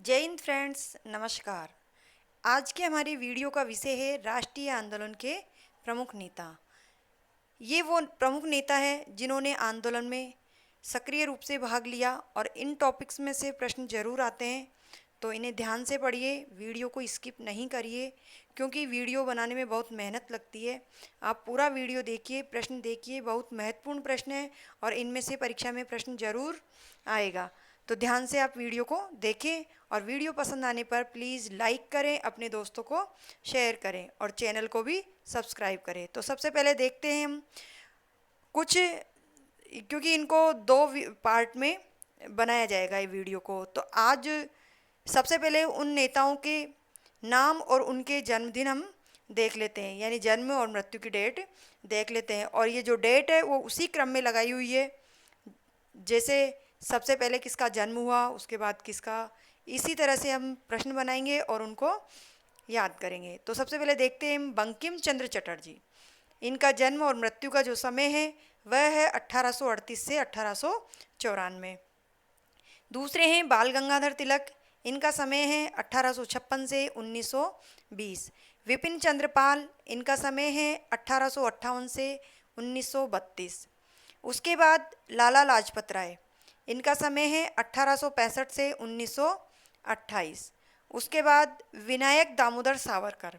जय हिंद फ्रेंड्स, नमस्कार। आज के हमारी वीडियो का विषय है राष्ट्रीय आंदोलन के प्रमुख नेता। ये वो प्रमुख नेता है जिन्होंने आंदोलन में सक्रिय रूप से भाग लिया और इन टॉपिक्स में से प्रश्न जरूर आते हैं, तो इन्हें ध्यान से पढ़िए, वीडियो को स्किप नहीं करिए क्योंकि वीडियो बनाने में बहुत मेहनत लगती है। आप पूरा वीडियो देखिए, प्रश्न देखिए, बहुत महत्वपूर्ण प्रश्न है और इनमें से परीक्षा में प्रश्न जरूर आएगा। तो ध्यान से आप वीडियो को देखें और वीडियो पसंद आने पर प्लीज़ लाइक करें, अपने दोस्तों को शेयर करें और चैनल को भी सब्सक्राइब करें। तो सबसे पहले देखते हैं हम कुछ, क्योंकि इनको दो पार्ट में बनाया जाएगा ये वीडियो को। तो आज सबसे पहले उन नेताओं के नाम और उनके जन्मदिन हम देख लेते हैं, यानी जन्म और मृत्यु की डेट देख लेते हैं। और ये जो डेट है वो उसी क्रम में लगाई हुई है, जैसे सबसे पहले किसका जन्म हुआ, उसके बाद किसका, इसी तरह से हम प्रश्न बनाएंगे और उनको याद करेंगे। तो सबसे पहले देखते हैं बंकिम चंद्र चटर्जी। इनका जन्म और मृत्यु का जो समय है वह है 1838 से 1894। दूसरे हैं बाल गंगाधर तिलक। इनका समय है 1856 से 1920। विपिन चंद्र पाल, इनका समय है 1858 से 1932। उसके बाद लाला लाजपत राय, इनका समय है 1865 से 1928। उसके बाद विनायक दामोदर सावरकर,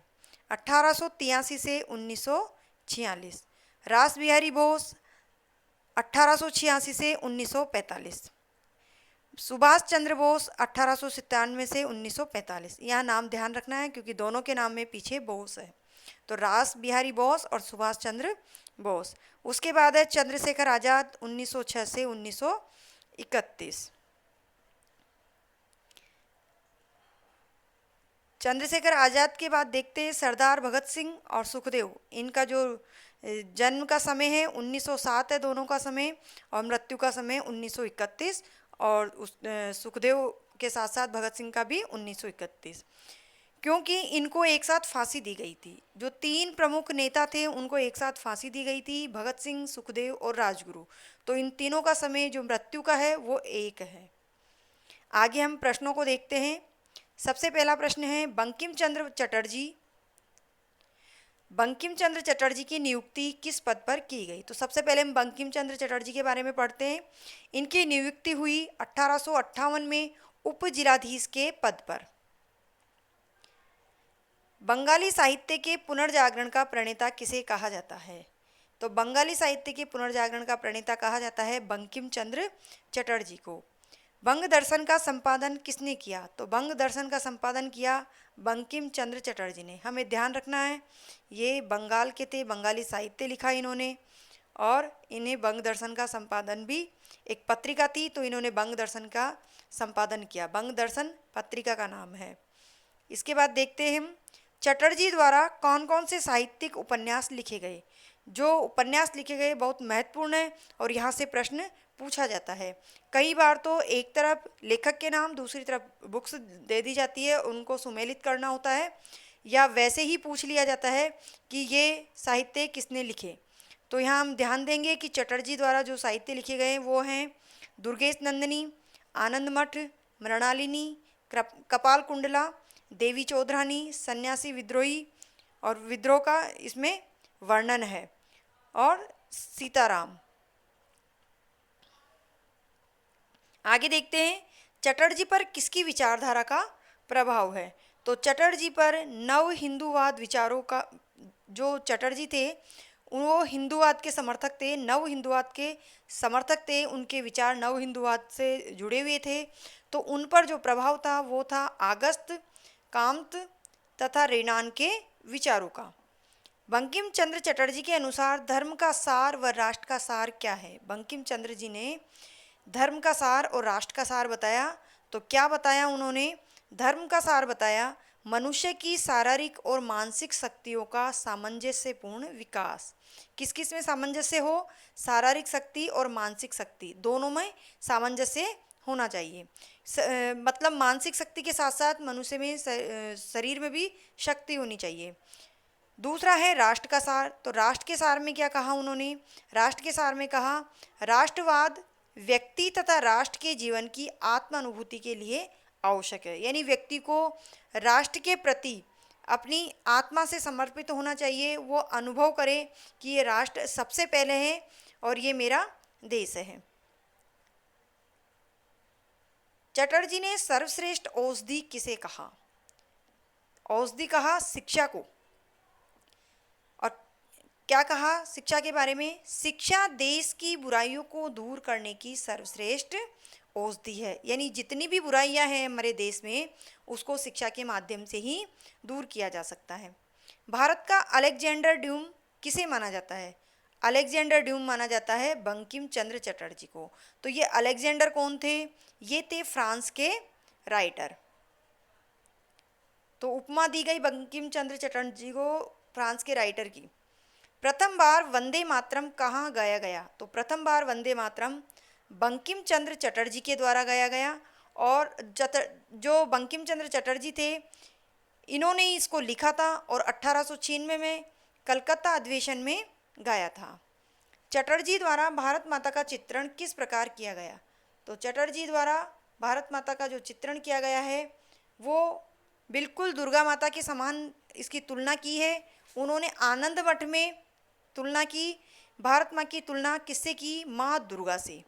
1883 से 1946। रास बिहारी बोस, 1886 से 1945। सुभाष चंद्र बोस, 1897 से 1945। यहाँ नाम ध्यान रखना है क्योंकि दोनों के नाम में पीछे बोस है। तो रास बिहारी बोस और सुभाष चंद्र बोस। उसके बाद है चंद्रशेखर आज़ाद, 1906 से 1931। चंद्रशेखर आज़ाद के बाद देखते हैं सरदार भगत सिंह और सुखदेव। इनका जो जन्म का समय है 1907 है दोनों का समय, और मृत्यु का समय 1931, और सुखदेव के साथ साथ भगत सिंह का भी 1931। क्योंकि इनको एक साथ फांसी दी गई थी, जो तीन प्रमुख नेता थे उनको एक साथ फांसी दी गई थी, भगत सिंह, सुखदेव और राजगुरु। तो इन तीनों का समय जो मृत्यु का है वो एक है। आगे हम प्रश्नों को देखते हैं। सबसे पहला प्रश्न है बंकिम चंद्र चटर्जी। बंकिम चंद्र चटर्जी की नियुक्ति किस पद पर की गई? तो सबसे पहले हम बंकिम चंद्र चटर्जी के बारे में पढ़ते हैं। इनकी नियुक्ति हुई 1858 में उप जिलाधीश के पद पर। बंगाली साहित्य के पुनर्जागरण का प्रणेता किसे कहा जाता है? तो बंगाली साहित्य के पुनर्जागरण का प्रणेता कहा जाता है बंकिम चंद्र चटर्जी को। बंग दर्शन का संपादन किसने किया? तो बंग दर्शन का संपादन किया बंकिम चंद्र चटर्जी ने। हमें ध्यान रखना है, ये बंगाल के थे, बंगाली साहित्य लिखा इन्होंने, और इन्हें बंग दर्शन का संपादन भी, एक पत्रिका थी तो इन्होंने बंग दर्शन का संपादन किया। बंग दर्शन पत्रिका का नाम है। इसके बाद देखते हैं हम चटर्जी द्वारा कौन कौन से साहित्यिक उपन्यास लिखे गए। जो उपन्यास लिखे गए बहुत महत्वपूर्ण है और यहाँ से प्रश्न पूछा जाता है। कई बार तो एक तरफ लेखक के नाम, दूसरी तरफ बुक्स दे दी जाती है, उनको सुमेलित करना होता है, या वैसे ही पूछ लिया जाता है कि ये साहित्य किसने लिखे। तो यहाँ हम ध्यान देंगे कि चटर्जी द्वारा जो साहित्य लिखे गए वो हैं दुर्गेश नंदिनी, आनंद मठ, मृणालिनी, कपाल कुंडला, देवी चौधरानी, सन्यासी विद्रोही, और विद्रोह का इसमें वर्णन है, और सीताराम। आगे देखते हैं चटर्जी पर किसकी विचारधारा का प्रभाव है। तो चटर्जी पर नव हिंदूवाद विचारों का, जो चटर्जी थे वो हिंदूवाद के समर्थक थे, नव हिंदूवाद के समर्थक थे, उनके विचार नव हिंदूवाद से जुड़े हुए थे। तो उन पर जो प्रभाव था वो था आगस्त, कामत तथा रेनान के विचारों का। बंकिम चंद्र चटर्जी के अनुसार धर्म का सार व राष्ट्र का सार क्या है? बंकिम चंद्र जी ने धर्म का सार और राष्ट्र का सार बताया। तो क्या बताया उन्होंने? धर्म का सार बताया मनुष्य की शारीरिक और मानसिक शक्तियों का सामंजस्यपूर्ण विकास। किस किस में सामंजस्य हो? शारीरिक शक्ति और मानसिक शक्ति, दोनों में सामंजस्य होना चाहिए। मतलब मानसिक शक्ति के साथ साथ मनुष्य में शरीर में भी शक्ति होनी चाहिए। दूसरा है राष्ट्र का सार। तो राष्ट्र के सार में क्या कहा उन्होंने? राष्ट्र के सार में कहा राष्ट्रवाद व्यक्ति तथा राष्ट्र के जीवन की आत्म अनुभूति के लिए आवश्यक है। यानी व्यक्ति को राष्ट्र के प्रति अपनी आत्मा से समर्पित होना चाहिए। वो अनुभव करे कि ये राष्ट्र सबसे पहले है और ये मेरा देश है। चटर्जी ने सर्वश्रेष्ठ औषधि किसे कहा? औषधि कहा शिक्षा को। और क्या कहा शिक्षा के बारे में? शिक्षा देश की बुराइयों को दूर करने की सर्वश्रेष्ठ औषधि है। यानी जितनी भी बुराइयां हैं हमारे देश में, उसको शिक्षा के माध्यम से ही दूर किया जा सकता है। भारत का अलेक्जेंडर ड्यूम किसे माना जाता है? अलेक्जेंडर ड्यूम माना जाता है बंकिम चंद्र चटर्जी को। तो ये अलेक्जेंडर कौन थे? ये थे फ्रांस के राइटर। तो उपमा दी गई बंकिम चंद्र चटर्जी को फ्रांस के राइटर की। प्रथम बार वंदे मातरम कहाँ गाया गया? तो प्रथम बार वंदे मातरम बंकिम चंद्र चटर्जी के द्वारा गाया गया। और जो बंकिम चंद्र चटर्जी थे, इन्होंने ही इसको लिखा था और 1896 में कलकत्ता अधिवेशन में गाया था। चटर्जी द्वारा भारत माता का चित्रण किस प्रकार किया गया? तो चटर्जी द्वारा भारत माता का जो चित्रण किया गया है वो बिल्कुल दुर्गा माता के समान इसकी तुलना की है। उन्होंने आनंद मठ में तुलना की। भारत माँ की तुलना किससे की? माँ दुर्गा से।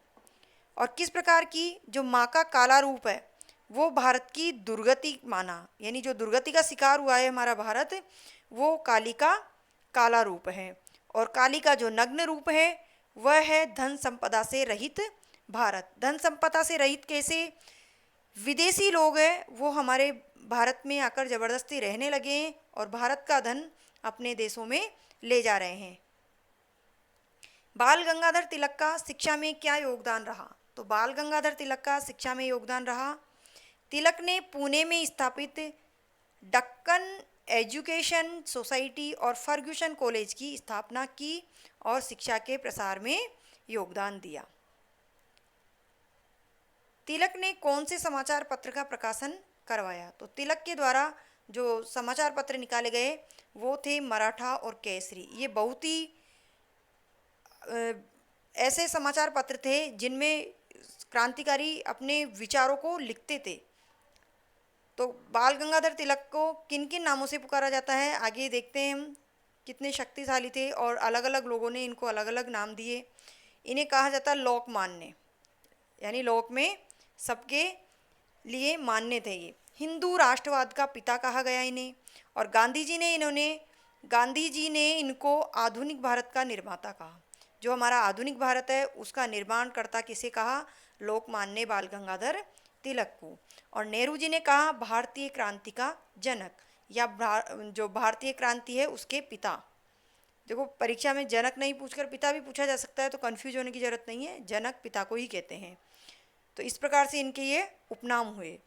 और किस प्रकार की? जो माँ का काला रूप है वो भारत की दुर्गति माना। यानी जो दुर्गति का शिकार हुआ है हमारा भारत, वो काली का काला रूप है। और काली का जो नग्न रूप है वह है धन संपदा से रहित भारत। धन संपदा से रहित कैसे? विदेशी लोग हैं वो हमारे भारत में आकर ज़बरदस्ती रहने लगे हैं और भारत का धन अपने देशों में ले जा रहे हैं। बाल गंगाधर तिलक का शिक्षा में क्या योगदान रहा? तो बाल गंगाधर तिलक का शिक्षा में योगदान रहा, तिलक ने पुणे में स्थापित दक्कन एजुकेशन सोसाइटी और फर्ग्यूसन कॉलेज की स्थापना की और शिक्षा के प्रसार में योगदान दिया। तिलक ने कौन से समाचार पत्र का प्रकाशन करवाया? तो तिलक के द्वारा जो समाचार पत्र निकाले गए वो थे मराठा और केसरी। ये बहुत ही ऐसे समाचार पत्र थे जिनमें क्रांतिकारी अपने विचारों को लिखते थे। तो बाल गंगाधर तिलक को किन किन नामों से पुकारा जाता है आगे देखते हैं हम। कितने शक्तिशाली थे और अलग अलग लोगों ने इनको अलग अलग नाम दिए। इन्हें कहा जाता है लोकमान्य, यानी लोक में सबके लिए मान्य थे। ये हिंदू राष्ट्रवाद का पिता कहा गया इन्हें। और गांधी जी ने इनको आधुनिक भारत का निर्माता कहा। जो हमारा आधुनिक भारत है उसका निर्माणकर्ता किसे कहा? लोकमान्य बाल गंगाधर तिलक को। और नेहरू जी ने कहा भारतीय क्रांति का जनक, या जो भारतीय क्रांति है उसके पिता। देखो परीक्षा में जनक नहीं पूछकर पिता भी पूछा जा सकता है, तो कंफ्यूज होने की जरूरत नहीं है, जनक पिता को ही कहते हैं। तो इस प्रकार से इनके ये उपनाम हुए।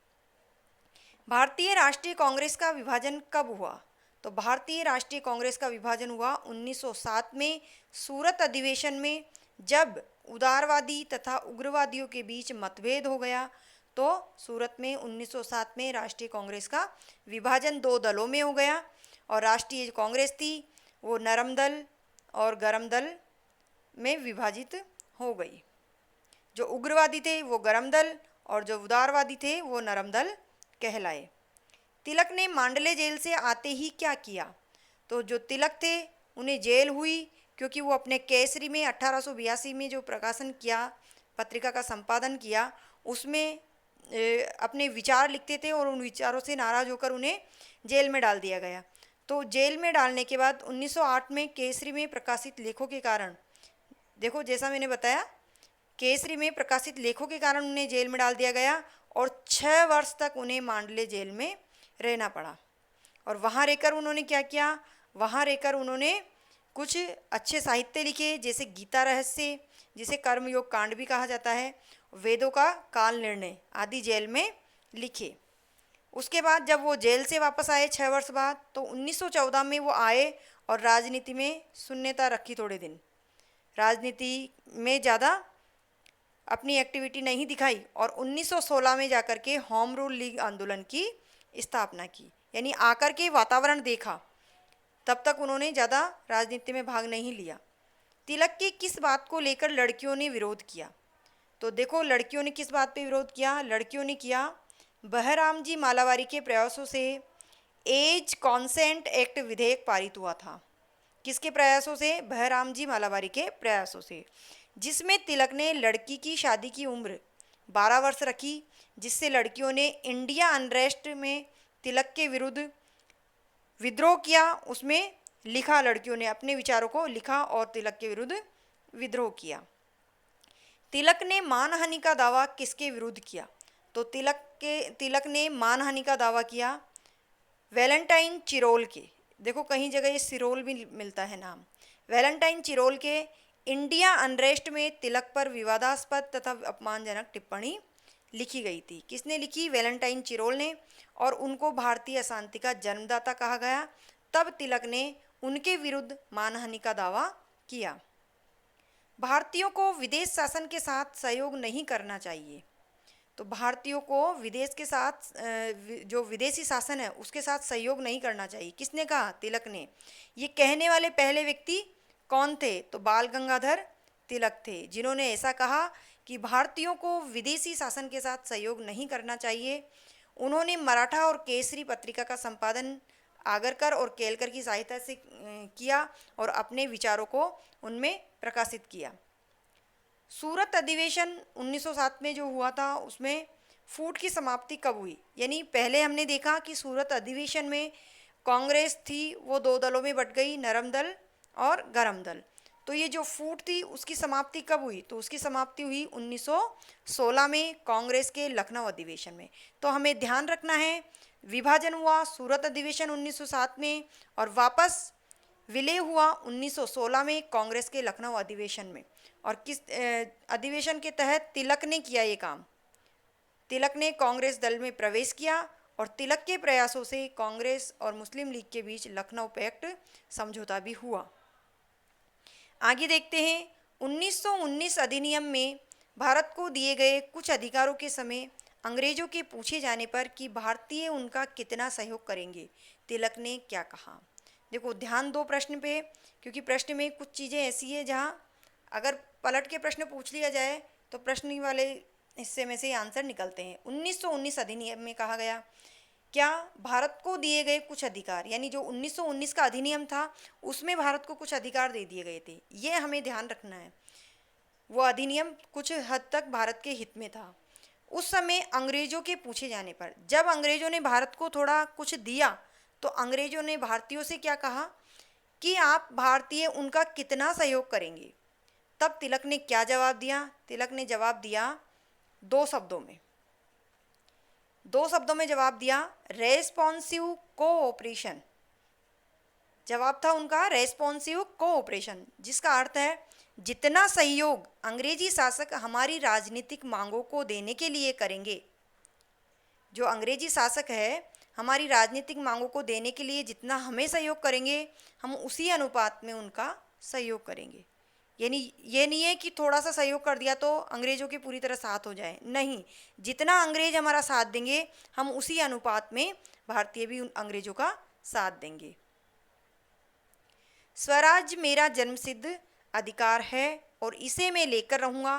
भारतीय राष्ट्रीय कांग्रेस का विभाजन कब हुआ? तो भारतीय राष्ट्रीय कांग्रेस का विभाजन हुआ 1907 में सूरत अधिवेशन में, जब उदारवादी तथा उग्रवादियों के बीच मतभेद हो गया। तो सूरत में 1907 में राष्ट्रीय कांग्रेस का विभाजन दो दलों में हो गया और राष्ट्रीय कांग्रेस थी वो नरम दल और गरम दल में विभाजित हो गई। जो उग्रवादी थे वो गरम दल और जो उदारवादी थे वो नरम दल कहलाए। तिलक ने मांडले जेल से आते ही क्या किया? तो जो तिलक थे उन्हें जेल हुई क्योंकि वो अपने केसरी में 1882 में जो प्रकाशन किया, पत्रिका का संपादन किया, उसमें अपने विचार लिखते थे और उन विचारों से नाराज़ होकर उन्हें जेल में डाल दिया गया। तो जेल में डालने के बाद 1908 में केसरी में प्रकाशित लेखों के कारण, देखो जैसा मैंने बताया, केसरी में प्रकाशित लेखों के कारण उन्हें जेल में डाल दिया गया और 6 वर्ष तक उन्हें मांडले जेल में रहना पड़ा। और वहाँ रहकर उन्होंने क्या किया? वहाँ रहकर उन्होंने कुछ अच्छे साहित्य लिखे, जैसे गीता रहस्य, जिसे कर्मयोग कांड भी कहा जाता है, वेदों का काल निर्णय आदि जेल में लिखे। उसके बाद जब वो जेल से वापस आए 6 वर्ष बाद, तो 1914 में वो आए और राजनीति में शून्यता रखी। थोड़े दिन राजनीति में ज़्यादा अपनी एक्टिविटी नहीं दिखाई और 1916 में जाकर के होम रूल लीग आंदोलन की स्थापना की। यानी आकर के वातावरण देखा, तब तक उन्होंने ज़्यादा राजनीति में भाग नहीं लिया। तिलक की किस बात को लेकर लड़कियों ने विरोध किया? तो देखो लड़कियों ने किस बात पे विरोध किया? लड़कियों ने किया बहरामजी मालावारी के प्रयासों से एज कॉन्सेंट एक्ट विधेयक पारित हुआ था। किसके प्रयासों से? बहरामजी मालावारी के प्रयासों से, जिसमें तिलक ने लड़की की शादी की उम्र 12 वर्ष रखी, जिससे लड़कियों ने इंडिया अनरेस्ट में तिलक के विरुद्ध विद्रोह किया। उसमें लिखा, लड़कियों ने अपने विचारों को लिखा और तिलक के विरुद्ध विद्रोह किया। तिलक ने मानहानि का दावा किसके विरुद्ध किया? तो तिलक ने मानहानि का दावा किया वैलेंटाइन चिरोल के। देखो कहीं जगह ये सिरोल भी मिलता है नाम। वैलेंटाइन चिरोल के इंडिया अनरेस्ट में तिलक पर विवादास्पद तथा अपमानजनक टिप्पणी लिखी गई थी। किसने लिखी? वैलेंटाइन चिरोल ने, और उनको भारतीय अशांति का जन्मदाता कहा गया। तब तिलक ने उनके विरुद्ध मानहानि का दावा किया। भारतीयों को विदेश शासन के साथ सहयोग नहीं करना चाहिए। तो भारतीयों को विदेश के साथ जो विदेशी शासन है उसके साथ सहयोग नहीं करना चाहिए। किसने कहा? तिलक ने। ये कहने वाले पहले व्यक्ति कौन थे? तो बाल गंगाधर तिलक थे, जिन्होंने ऐसा कहा कि भारतीयों को विदेशी शासन के साथ सहयोग नहीं करना चाहिए। उन्होंने मराठा और केसरी पत्रिका का संपादन आगरकर और केलकर की सहायता से किया और अपने विचारों को उनमें प्रकाशित किया। सूरत अधिवेशन 1907 में जो हुआ था उसमें फूट की समाप्ति कब हुई? यानी पहले हमने देखा कि सूरत अधिवेशन में कांग्रेस थी वो दो दलों में बट गई, नरम दल और गरम दल। तो ये जो फूट थी उसकी समाप्ति कब हुई? तो उसकी समाप्ति हुई 1916 में कांग्रेस के लखनऊ अधिवेशन में। तो हमें ध्यान रखना है, विभाजन हुआ सूरत अधिवेशन 1907 में और वापस विलय हुआ 1916 में कांग्रेस के लखनऊ अधिवेशन में। और किस अधिवेशन के तहत तिलक ने किया ये काम? तिलक ने कांग्रेस दल में प्रवेश किया और तिलक के प्रयासों से कांग्रेस और मुस्लिम लीग के बीच लखनऊ पैक्ट समझौता भी हुआ। आगे देखते हैं। 1919 अधिनियम में भारत को दिए गए कुछ अधिकारों के समय अंग्रेजों के पूछे जाने पर कि भारतीय उनका कितना सहयोग करेंगे, तिलक ने क्या कहा? देखो ध्यान दो प्रश्न पे, क्योंकि प्रश्न में कुछ चीज़ें ऐसी है जहाँ अगर पलट के प्रश्न पूछ लिया जाए तो प्रश्न वाले हिस्से में से आंसर निकलते हैं। 1919 अधिनियम में कहा गया क्या भारत को दिए गए कुछ अधिकार, यानी जो 1919 का अधिनियम था उसमें भारत को कुछ अधिकार दे दिए गए थे, ये हमें ध्यान रखना है। वो अधिनियम कुछ हद तक भारत के हित में था। उस समय अंग्रेजों के पूछे जाने पर, जब अंग्रेजों ने भारत को थोड़ा कुछ दिया तो अंग्रेजों ने भारतीयों से क्या कहा कि आप भारतीय उनका कितना सहयोग करेंगे? तब तिलक ने क्या जवाब दिया? तिलक ने जवाब दिया दो शब्दों में जवाब दिया, रेस्पॉन्सिव कोऑपरेशन। जवाब था उनका रेस्पॉन्सिव कोऑपरेशन, जिसका अर्थ है जितना सहयोग अंग्रेजी शासक हमारी राजनीतिक मांगों को देने के लिए करेंगे, जो अंग्रेजी शासक है हमारी राजनीतिक मांगों को देने के लिए जितना हमें सहयोग करेंगे, हम उसी अनुपात में उनका सहयोग करेंगे। यानी ये नहीं है कि थोड़ा सा सहयोग कर दिया तो अंग्रेज़ों के पूरी तरह साथ हो जाए, नहीं, जितना अंग्रेज हमारा साथ देंगे हम उसी अनुपात में भारतीय भी उन अंग्रेज़ों का साथ देंगे। स्वराज मेरा जन्मसिद्ध अधिकार है और इसे मैं लेकर रहूँगा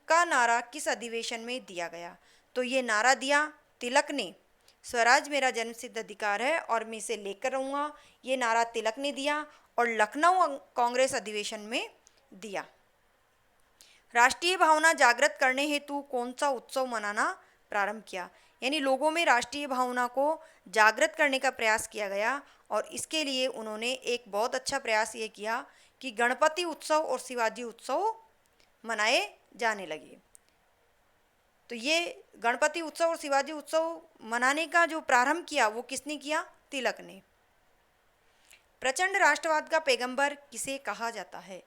का नारा किस अधिवेशन में दिया गया? तो ये नारा दिया तिलक ने, स्वराज मेरा जन्मसिद्ध अधिकार है और मैं इसे लेकर रहूँगा, ये नारा तिलक ने दिया और लखनऊ कांग्रेस अधिवेशन में दिया। राष्ट्रीय भावना जागृत करने हेतु कौन सा उत्सव मनाना प्रारंभ किया? यानी लोगों में राष्ट्रीय भावना को जागृत करने का प्रयास किया गया और इसके लिए उन्होंने एक बहुत अच्छा प्रयास ये किया कि गणपति उत्सव और शिवाजी उत्सव मनाए जाने लगे। तो ये गणपति उत्सव और शिवाजी उत्सव मनाने का जो प्रारंभ किया वो किसने किया? तिलक ने। प्रचंड राष्ट्रवाद का पैगंबर किसे कहा जाता है?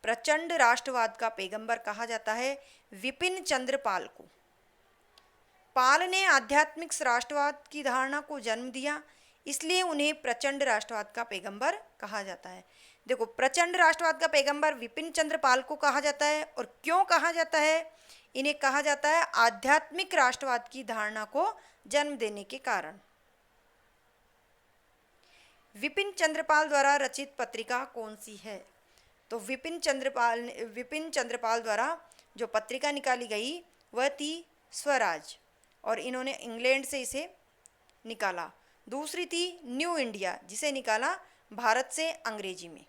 प्रचंड राष्ट्रवाद का पैगंबर कहा जाता है विपिन चंद्र पाल को। पाल ने आध्यात्मिक राष्ट्रवाद की धारणा को जन्म दिया, इसलिए उन्हें प्रचंड राष्ट्रवाद का पैगंबर कहा जाता है। देखो प्रचंड राष्ट्रवाद का पैगंबर विपिन चंद्र पाल को कहा जाता है, और क्यों कहा जाता है? इन्हें कहा जाता है आध्यात्मिक राष्ट्रवाद की धारणा को जन्म देने के कारण। विपिन चंद्रपाल द्वारा रचित पत्रिका कौन सी है? तो विपिन चंद्रपाल द्वारा जो पत्रिका निकाली गई वह थी स्वराज, और इन्होंने इंग्लैंड से इसे निकाला। दूसरी थी न्यू इंडिया, जिसे निकाला भारत से अंग्रेजी में।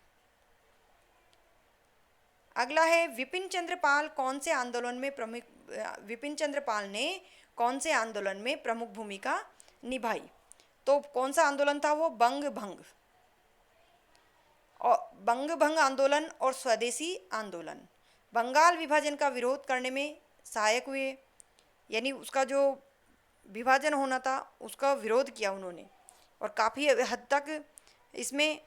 अगला है विपिन चंद्र पाल कौन से आंदोलन में विपिन चंद्र पाल ने कौन से आंदोलन में प्रमुख भूमिका निभाई? तो कौन सा आंदोलन था वो? बंग भंग आंदोलन और स्वदेशी आंदोलन। बंगाल विभाजन का विरोध करने में सहायक हुए, यानी उसका जो विभाजन होना था उसका विरोध किया उन्होंने, और काफ़ी हद तक इसमें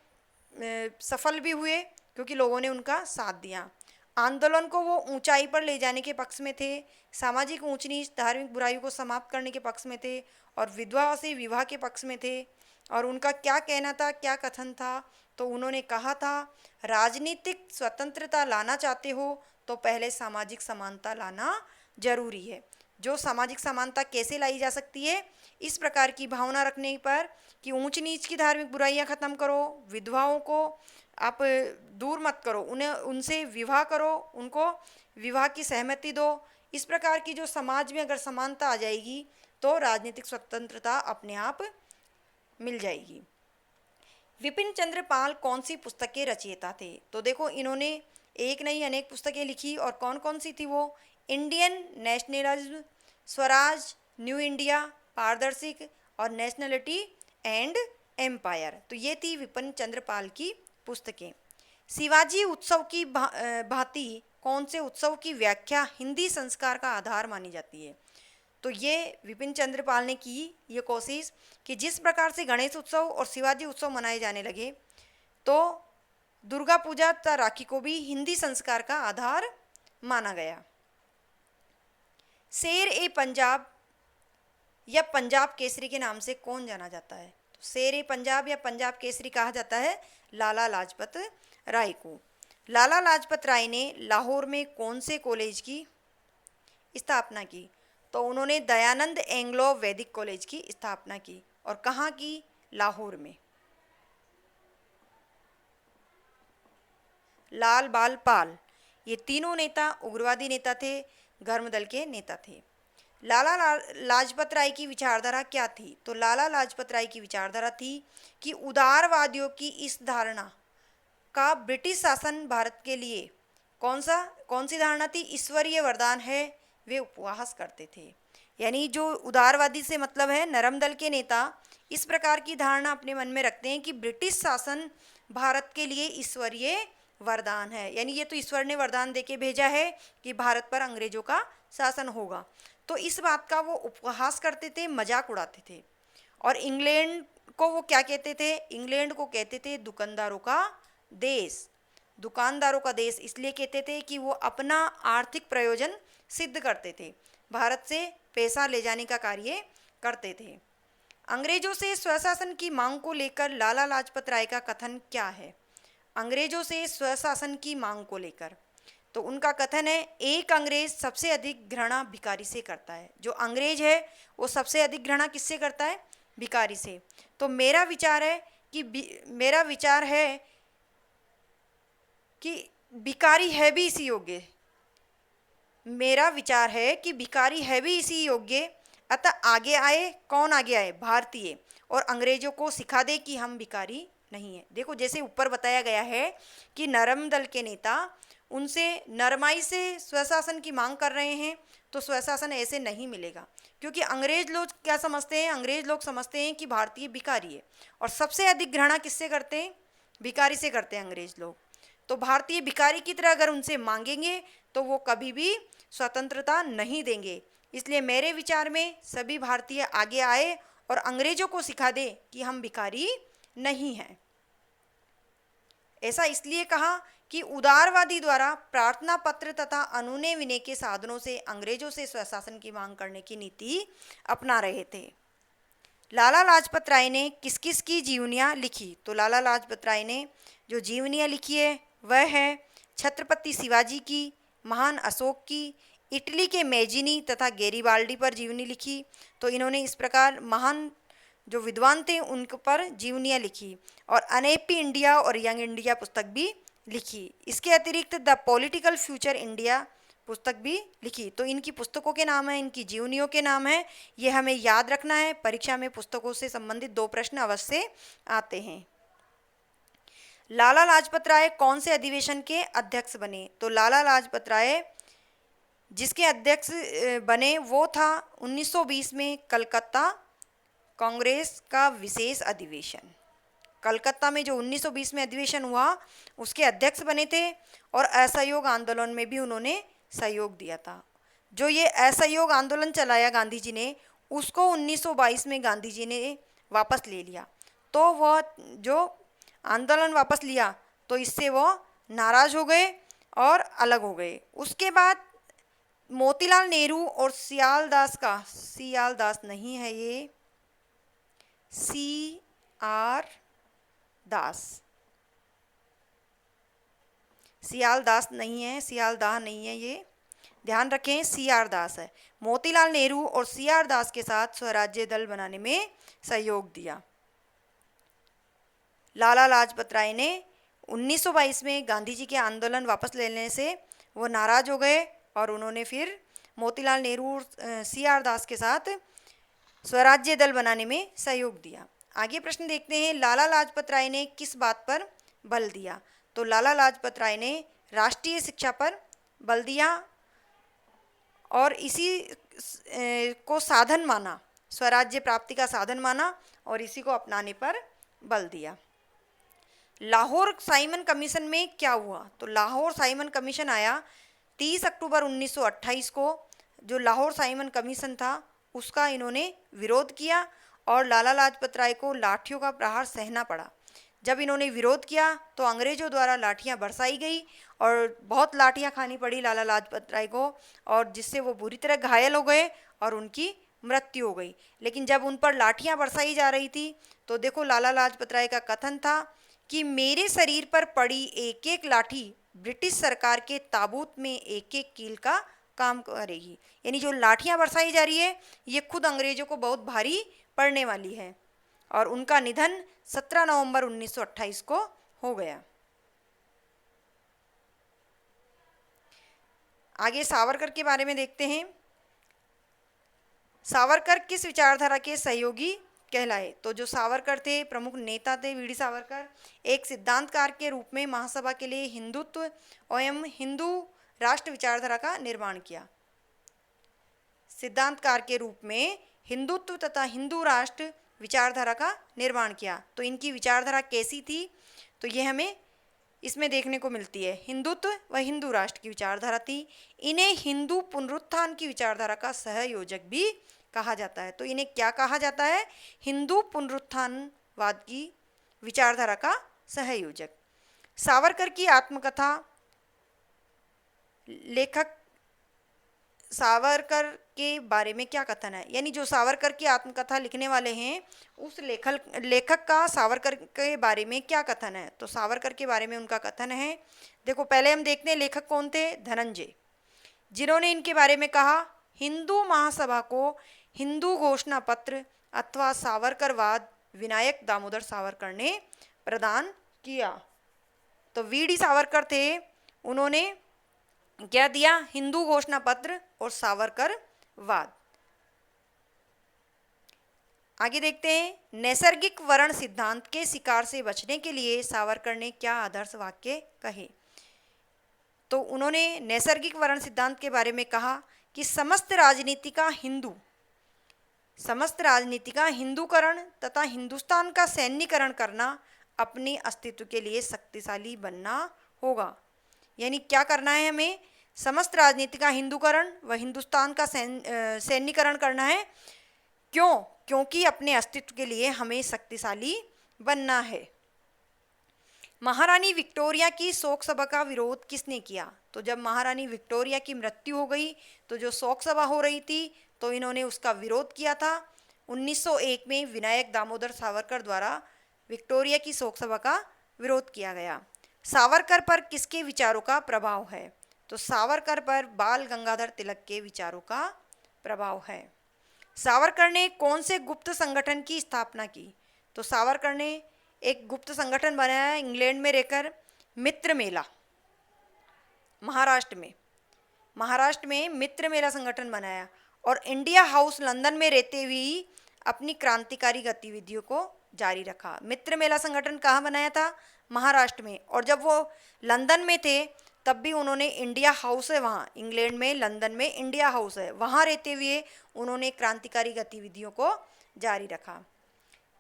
सफल भी हुए क्योंकि लोगों ने उनका साथ दिया। आंदोलन को वो ऊंचाई पर ले जाने के पक्ष में थे, सामाजिक ऊंच नीच धार्मिक बुराइयों को समाप्त करने के पक्ष में थे, और विधवा से विवाह के पक्ष में थे। और उनका क्या कहना था, क्या कथन था? तो उन्होंने कहा था, राजनीतिक स्वतंत्रता लाना चाहते हो तो पहले सामाजिक समानता लाना जरूरी है। जो सामाजिक समानता कैसे लाई जा सकती है? इस प्रकार की भावना रखने पर कि ऊंच नीच की धार्मिक बुराइयां खत्म करो, विधवाओं को आप दूर मत करो, उन्हें उनसे विवाह करो, उनको विवाह की सहमति दो। इस प्रकार की जो समाज में अगर समानता आ जाएगी तो राजनीतिक स्वतंत्रता अपने आप मिल जाएगी। विपिन चंद्र पाल कौन सी पुस्तक के रचयिता थे? तो देखो, इन्होंने एक नहीं अनेक पुस्तकें लिखी, और कौन कौन सी थी वो? Indian nationalism, Swaraj, new India, पारदर्शिक और नेशनलिटी एंड एम्पायर। तो ये थी विपिन चंद्र पाल की पुस्तकें। शिवाजी उत्सव की भांति कौन से उत्सव की व्याख्या हिंदी संस्कार का आधार मानी जाती है? तो ये विपिन चंद्र पाल ने की ये कोशिश कि जिस प्रकार से गणेश उत्सव और शिवाजी उत्सव मनाए जाने लगे, तो दुर्गा पूजा तथा राखी को भी हिंदी संस्कार का आधार माना गया। शेर ए पंजाब या पंजाब केसरी के नाम से कौन जाना जाता है? तो शेर ए पंजाब या पंजाब केसरी कहा जाता है लाला लाजपत राय को। लाला लाजपत राय ने लाहौर में कौन से कॉलेज की स्थापना की? तो उन्होंने दयानंद एंग्लो वैदिक कॉलेज की स्थापना की। और कहाँ की? लाहौर में। लाल बाल पाल, ये तीनों नेता उग्रवादी नेता थे, धर्मदल के नेता थे। लाला लाजपत राय की विचारधारा क्या थी? तो लाला लाजपत राय की विचारधारा थी कि उदारवादियों की इस धारणा का ब्रिटिश शासन भारत के लिए कौन सी धारणा थी? ईश्वरीय वरदान है, वे उपहास करते थे। यानी जो उदारवादी से मतलब है, नरम दल के नेता इस प्रकार की धारणा अपने मन में रखते हैं कि ब्रिटिश शासन भारत के लिए ईश्वरीय वरदान है, यानी ये तो ईश्वर ने वरदान देके भेजा है कि भारत पर अंग्रेजों का शासन होगा। तो इस बात का वो उपहास करते थे, मजाक उड़ाते थे। और इंग्लैंड को वो क्या कहते थे? इंग्लैंड को कहते थे दुकानदारों का देश। दुकानदारों का देश इसलिए कहते थे कि वो अपना आर्थिक प्रयोजन सिद्ध करते थे, भारत से पैसा ले जाने का कार्य करते थे। अंग्रेजों से स्वशासन की मांग को लेकर लाला लाजपत राय का कथन क्या है? अंग्रेजों से स्वशासन की मांग को लेकर तो उनका कथन है, एक अंग्रेज सबसे अधिक घृणा भिखारी से करता है। जो अंग्रेज है वो सबसे अधिक घृणा किससे करता है? भिखारी से। तो मेरा विचार है कि भिखारी है भी इसी योग्य। मेरा विचार है कि भिखारी है भी इसी योग्य। अतः आगे आए, कौन आगे आए? भारतीय, और अंग्रेजों को सिखा दे कि हम भिखारी नहीं है। देखो, जैसे ऊपर बताया गया है कि नरम दल के नेता उनसे नरमाई से स्वशासन की मांग कर रहे हैं, तो स्वशासन ऐसे नहीं मिलेगा, क्योंकि अंग्रेज लोग क्या समझते हैं? अंग्रेज लोग समझते हैं कि भारतीय भिखारी है, और सबसे अधिक घृणा किससे करते हैं? भिखारी से करते हैं अंग्रेज लोग। तो भारतीय भिखारी की तरह अगर उनसे मांगेंगे तो वो कभी भी स्वतंत्रता नहीं देंगे। इसलिए मेरे विचार में सभी भारतीय आगे आए और अंग्रेजों को सिखा दे कि हम भिखारी नहीं हैं। ऐसा इसलिए कहा कि उदारवादी द्वारा प्रार्थना पत्र तथा अनुनय विनय के साधनों से अंग्रेजों से स्वशासन की मांग करने की नीति अपना रहे थे। लाला लाजपत राय ने किस किस की जीवनियाँ लिखी? तो लाला लाजपत राय ने जो जीवनियाँ लिखी है वह है छत्रपति शिवाजी की, महान अशोक की, इटली के मेजिनी तथा गैरिबाल्डी पर जीवनी लिखी। तो इन्होंने इस प्रकार महान जो विद्वान थे उन पर जीवनियाँ लिखी, और अनहैप्पी इंडिया और यंग इंडिया पुस्तक भी लिखी। इसके अतिरिक्त द पॉलिटिकल फ्यूचर इंडिया पुस्तक भी लिखी। तो इनकी पुस्तकों के नाम हैं, इनकी जीवनियों के नाम हैं, ये हमें याद रखना है। परीक्षा में पुस्तकों से संबंधित 2 प्रश्न अवश्य आते हैं। लाला लाजपत राय कौन से अधिवेशन के अध्यक्ष बने? तो लाला लाजपत राय जिसके अध्यक्ष बने वो था 1920 में कलकत्ता कांग्रेस का विशेष अधिवेशन। कलकत्ता में जो 1920 में अधिवेशन हुआ उसके अध्यक्ष बने थे और असहयोग आंदोलन में भी उन्होंने सहयोग दिया था। जो ये असहयोग आंदोलन चलाया गांधी जी ने, उसको 1922 में गांधी जी ने वापस ले लिया। तो वह जो आंदोलन वापस लिया तो इससे वो नाराज़ हो गए और अलग हो गए। उसके बाद मोतीलाल नेहरू और सियालदास का, सियालदास नहीं है ये, CR दास, सियालदास नहीं है, सियालदाह नहीं है, ये ध्यान रखें, CR दास है। मोतीलाल नेहरू और CR दास के साथ स्वराज्य दल बनाने में सहयोग दिया। लाला लाजपत राय ने 1922 में गांधी जी के आंदोलन वापस लेने से वो नाराज हो गए और उन्होंने फिर मोतीलाल नेहरू और CR दास के साथ स्वराज्य दल बनाने में सहयोग दिया। आगे प्रश्न देखते हैं, लाला लाजपत राय ने किस बात पर बल दिया? तो लाला लाजपत राय ने राष्ट्रीय शिक्षा पर बल दिया और इसी को साधन माना, स्वराज्य प्राप्ति का साधन माना और इसी को अपनाने पर बल दिया। लाहौर साइमन कमीशन में क्या हुआ? तो लाहौर साइमन कमीशन आया 30 अक्टूबर 1928 को। जो लाहौर साइमन कमीशन था उसका इन्होंने विरोध किया और लाला लाजपत राय को लाठियों का प्रहार सहना पड़ा। जब इन्होंने विरोध किया तो अंग्रेज़ों द्वारा लाठियां बरसाई गई और बहुत लाठियां खानी पड़ी लाला लाजपत राय को, और जिससे वो बुरी तरह घायल हो गए और उनकी मृत्यु हो गई। लेकिन जब उन पर लाठियां बरसाई जा रही थी तो देखो लाला लाजपत राय का कथन था कि मेरे शरीर पर पड़ी एक एक लाठी ब्रिटिश सरकार के ताबूत में एक एक कील का काम करेगी। यानी जो लाठियां बरसाई जा रही है ये खुद अंग्रेजों को बहुत भारी पड़ने वाली है। और उनका निधन 17 नवंबर 1928 को हो गया। आगे सावरकर के बारे में देखते हैं। सावरकर किस विचारधारा के सहयोगी कहलाए? तो जो सावरकर थे, प्रमुख नेता थे वीडी सावरकर, एक सिद्धांतकार के रूप में महासभा के लिए हिंदुत्व एवं हिंदू राष्ट्र विचारधारा का निर्माण किया। सिद्धांतकार के रूप में हिंदुत्व तथा हिंदू राष्ट्र विचारधारा का निर्माण किया। तो इनकी विचारधारा कैसी थी? तो ये हमें इसमें देखने को मिलती है। हिंदुत्व व हिंदू राष्ट्र की विचारधारा थी। इन्हें हिंदू पुनरुत्थान की विचारधारा का सहयोजक भी कहा जाता है। तो इन्हें क्या कहा जाता है? हिंदू पुनरुत्थानवाद की विचारधारा का सहयोजक। सावरकर की आत्मकथा, लेखक सावरकर के बारे में क्या कथन है? यानी जो सावरकर की आत्मकथा लिखने वाले हैं उस लेखक का सावरकर के बारे में क्या कथन है? तो सावरकर के बारे में उनका कथन है, देखो पहले हम देखते हैं लेखक कौन थे। धनंजय, जिन्होंने इनके बारे में कहा, हिंदू महासभा को हिंदू घोषणा पत्र अथवा सावरकरवाद विनायक दामोदर सावरकर ने प्रदान किया। तो वीडी सावरकर थे, उन्होंने क्या दिया? हिंदू घोषणा पत्र और सावरकरवाद। आगे देखते हैं, नैसर्गिक वर्ण सिद्धांत के शिकार से बचने के लिए सावरकर ने क्या आदर्श वाक्य कहे? तो उन्होंने नैसर्गिक वर्ण सिद्धांत के बारे में कहा कि समस्त राजनीति का हिंदूकरण तथा हिंदुस्तान का सैन्यकरण करना अपने अस्तित्व के लिए शक्तिशाली बनना होगा। यानी क्या करना है हमें? समस्त राजनीति का हिंदूकरण व हिंदुस्तान का सैन्यकरण करना है। क्यों? क्योंकि अपने अस्तित्व के लिए हमें शक्तिशाली बनना है। महारानी विक्टोरिया की शोक सभा का विरोध किसने किया? तो जब महारानी विक्टोरिया की मृत्यु हो गई तो जो शोक सभा हो रही थी तो इन्होंने उसका विरोध किया था। 1901 में विनायक दामोदर सावरकर द्वारा विक्टोरिया की शोक सभा का विरोध किया गया। सावरकर पर किसके विचारों का प्रभाव है? तो सावरकर पर बाल गंगाधर तिलक के विचारों का प्रभाव है। सावरकर ने कौन से गुप्त संगठन की स्थापना की? तो सावरकर ने एक गुप्त संगठन बनाया इंग्लैंड में रहकर, मित्र मेला, महाराष्ट्र में। महाराष्ट्र में मित्र मेला संगठन बनाया और इंडिया हाउस लंदन में रहते हुए ही अपनी क्रांतिकारी गतिविधियों को जारी रखा। मित्र मेला संगठन कहाँ बनाया था? महाराष्ट्र में। और जब वो लंदन में थे तब भी उन्होंने इंडिया हाउस है वहाँ इंग्लैंड में, लंदन में इंडिया हाउस है, वहाँ रहते हुए उन्होंने क्रांतिकारी गतिविधियों को जारी रखा।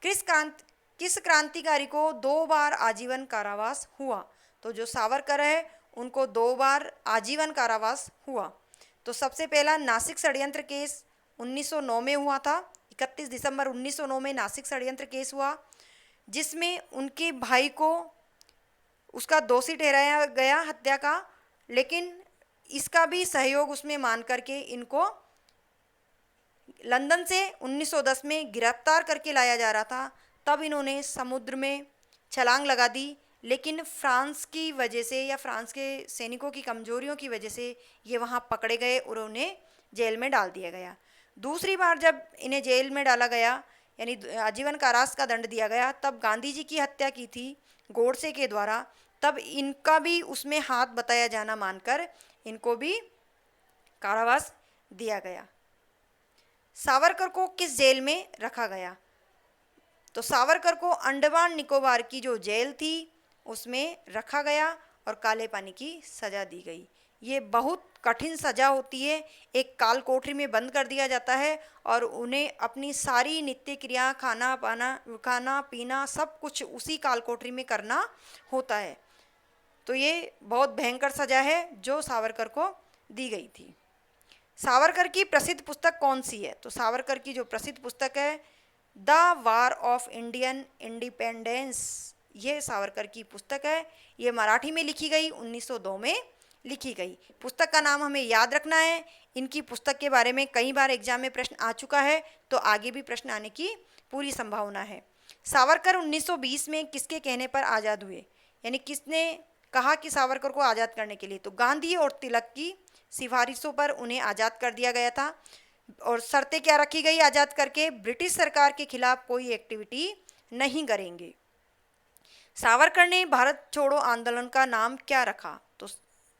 किस क्रांतिकारी को 2 बार आजीवन कारावास हुआ? तो जो सावरकर है उनको 2 बार आजीवन कारावास हुआ। तो सबसे पहला नासिक षड्यंत्र केस 1909 में हुआ था। 31 दिसंबर 1909 में नासिक षड्यंत्र केस हुआ, जिसमें उनके भाई को उसका दोषी ठहराया गया हत्या का, लेकिन इसका भी सहयोग उसमें मान करके इनको लंदन से 1910 में गिरफ्तार करके लाया जा रहा था। तब इन्होंने समुद्र में छलांग लगा दी, लेकिन फ्रांस की वजह से या फ्रांस के सैनिकों की कमजोरियों की वजह से ये वहाँ पकड़े गए और उन्हें जेल में डाल दिया गया। दूसरी बार जब इन्हें जेल में डाला गया, यानी आजीवन कारावास का दंड दिया गया, तब गांधी जी की हत्या की थी गोडसे के द्वारा। तब इनका भी उसमें हाथ बताया जाना मानकर इनको भी कारावास दिया गया। सावरकर को किस जेल में रखा गया? तो सावरकर को अंडमान निकोबार की जो जेल थी उसमें रखा गया और काले पानी की सज़ा दी गई। ये बहुत कठिन सज़ा होती है। एक काल कोठरी में बंद कर दिया जाता है और उन्हें अपनी सारी नित्य क्रिया, खाना पीना सब कुछ उसी काल कोठरी में करना होता है। तो ये बहुत भयंकर सज़ा है जो सावरकर को दी गई थी। सावरकर की प्रसिद्ध पुस्तक कौन सी है? तो सावरकर की जो प्रसिद्ध पुस्तक है the war of Indian independence, ये सावरकर की पुस्तक है। ये मराठी में लिखी गई, 1902 में लिखी गई। पुस्तक का नाम हमें याद रखना है। इनकी पुस्तक के बारे में कई बार एग्जाम में प्रश्न आ चुका है, तो आगे भी प्रश्न आने की पूरी संभावना है। सावरकर 1920 में किसके कहने पर आज़ाद हुए? यानी किसने कहा कि सावरकर को आज़ाद करने के लिए? तो गांधी और तिलक की सिफारिशों पर उन्हें आज़ाद कर दिया गया था। और शर्तें क्या रखी गई आज़ाद करके? ब्रिटिश सरकार के खिलाफ कोई एक्टिविटी नहीं करेंगे। सावरकर ने भारत छोड़ो आंदोलन का नाम क्या रखा? तो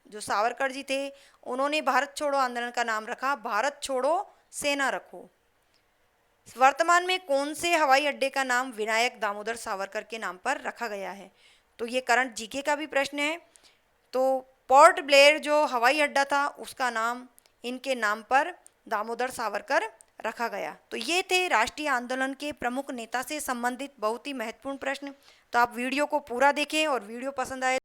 जो सावरकर जी थे उन्होंने भारत छोड़ो आंदोलन का नाम रखा भारत छोड़ो सेना रखो। वर्तमान में कौन से हवाई अड्डे का नाम विनायक दामोदर सावरकर के नाम पर रखा गया है? तो ये करंट जीके का भी प्रश्न है। तो पोर्ट ब्लेयर जो हवाई अड्डा था उसका नाम इनके नाम पर दामोदर सावरकर रखा गया। तो ये थे राष्ट्रीय आंदोलन के प्रमुख नेता से संबंधित बहुत ही महत्वपूर्ण प्रश्न। तो आप वीडियो को पूरा देखें और वीडियो पसंद आए